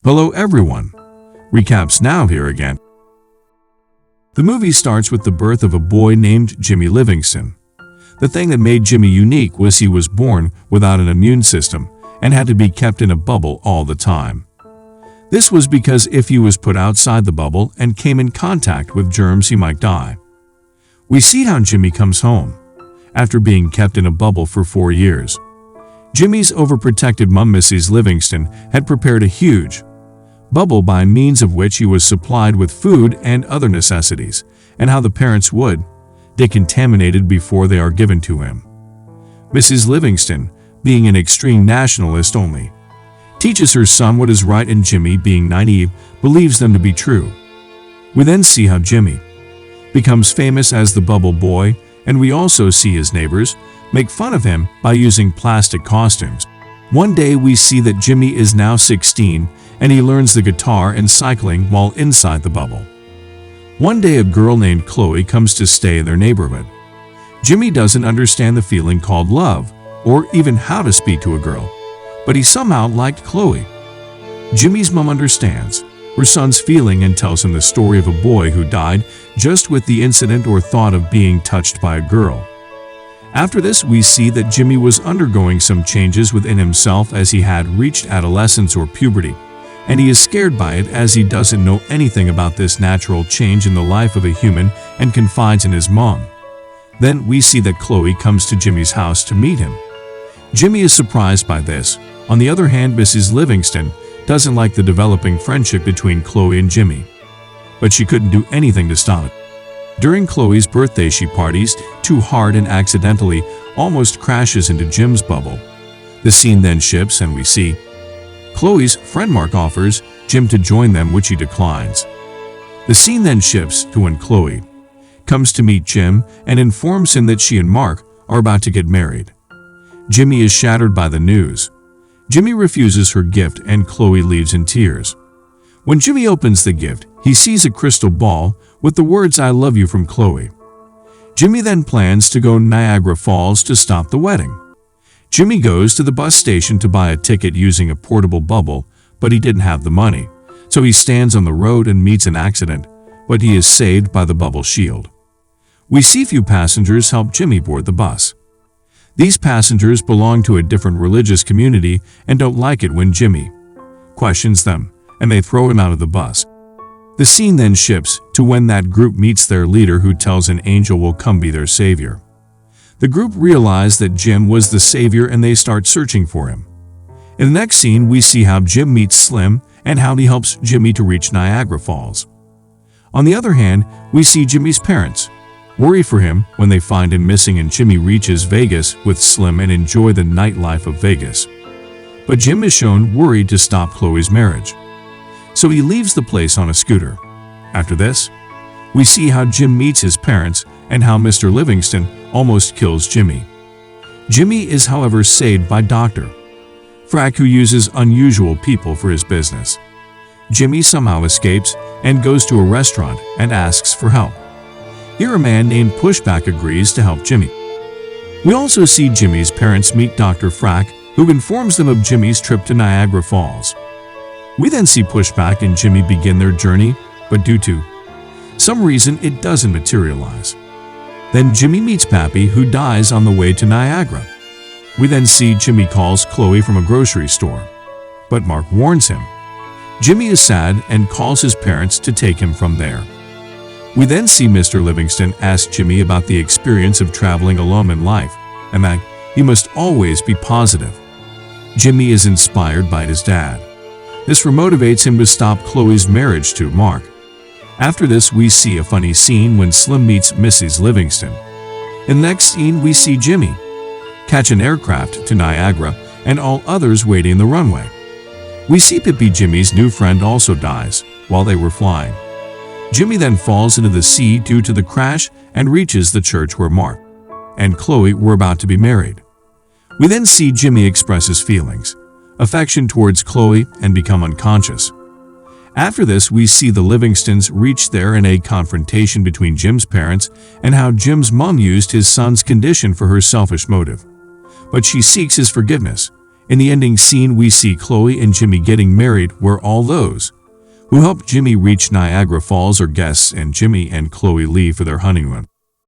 Hello everyone. Recaps now here again. The movie starts with the birth of a boy named Jimi Livingston. The thing that made Jimi unique was he was born without an immune system and had to be kept in a bubble all the time. This was because if he was put outside the bubble and came in contact with germs, he might die. We see how Jimi comes home after being kept in a bubble for 4 years. Jimi's overprotected mom, Mrs. Livingston, had prepared a huge bubble by means of which he was supplied with food and other necessities, and how the parents would decontaminated before they are given to him. Mrs. Livingston, being an extreme nationalist only, teaches her son what is right, and Jimi, being naive, believes them to be true. We then see how Jimi becomes famous as the bubble boy, and we also see his neighbors make fun of him by using plastic costumes. One day we see that Jimi is now 16 and he learns the guitar and cycling while inside the bubble. One day a girl named Chloe comes to stay in their neighborhood. Jimi doesn't understand the feeling called love or even how to speak to a girl, but he somehow liked Chloe. Jimi's mom understands her son's feeling and tells him the story of a boy who died just with the incident or thought of being touched by a girl. After this, we see that Jimi was undergoing some changes within himself as he had reached adolescence or puberty, and he is scared by it as he doesn't know anything about this natural change in the life of a human and confides in his mom. Then we see that Chloe comes to Jimi's house to meet him. Jimi is surprised by this. On the other hand, Mrs. Livingston doesn't like the developing friendship between Chloe and Jimi, but she couldn't do anything to stop it. During Chloe's birthday, she parties too hard and accidentally almost crashes into Jim's bubble. The scene then shifts and we see Chloe's friend Mark offers Jim to join them, which he declines. The scene then shifts to when Chloe comes to meet Jim and informs him that she and Mark are about to get married. Jimi is shattered by the news. Jimi refuses her gift and Chloe leaves in tears. When Jimi opens the gift, he sees a crystal ball with the words "I love you" from Chloe. Jimi then plans to go to Niagara Falls to stop the wedding. Jimi goes to the bus station to buy a ticket using a portable bubble, but he didn't have the money, so he stands on the road and meets an accident, but he is saved by the bubble shield. We see few passengers help Jimi board the bus. These passengers belong to a different religious community and don't like it when Jimi questions them, and they throw him out of the bus. The scene then shifts to when that group meets their leader, who tells an angel will come be their savior. The group realize that Jim was the savior and they start searching for him. In the next scene, we see how Jim meets Slim and how he helps Jimi to reach Niagara Falls. On the other hand, we see Jimi's parents worry for him when they find him missing, and Jimi reaches Vegas with Slim and enjoy the nightlife of Vegas. But Jim is shown worried to stop Chloe's marriage, so he leaves the place on a scooter. After this, we see how Jim meets his parents and how Mr. Livingston almost kills Jimi. Jimi is, however, saved by Dr. Frack, who uses unusual people for his business. Jimi somehow escapes and goes to a restaurant and asks for help. Here a man named Pushback agrees to help Jimi. We also see Jimi's parents meet Dr. Frack, who informs them of Jimi's trip to Niagara Falls. We then see Pushback and Jimi begin their journey, but due to some reason it doesn't materialize. Then Jimi meets Pappy, who dies on the way to Niagara. We then see Jimi calls Chloe from a grocery store, but Mark warns him. Jimi is sad and calls his parents to take him from there. We then see Mr. Livingston ask Jimi about the experience of traveling alone in life, and that he must always be positive. Jimi is inspired by his dad. This remotivates him to stop Chloe's marriage to Mark. After this, we see a funny scene when Slim meets Mrs. Livingston. In the next scene, we see Jimi catch an aircraft to Niagara and all others waiting in the runway. We see Pippi, Jimi's new friend, also dies while they were flying. Jimi then falls into the sea due to the crash and reaches the church where Mark and Chloe were about to be married. We then see Jimi express his feelings, affection towards Chloe, and become unconscious. After this, we see the Livingstons reach there in a confrontation between Jim's parents and how Jim's mom used his son's condition for her selfish motive. But she seeks his forgiveness, In the ending scene, we see Chloe and Jimmy getting married, where all those who helped Jimmy reach Niagara Falls are guests, and Jimmy and Chloe leave for their honeymoon.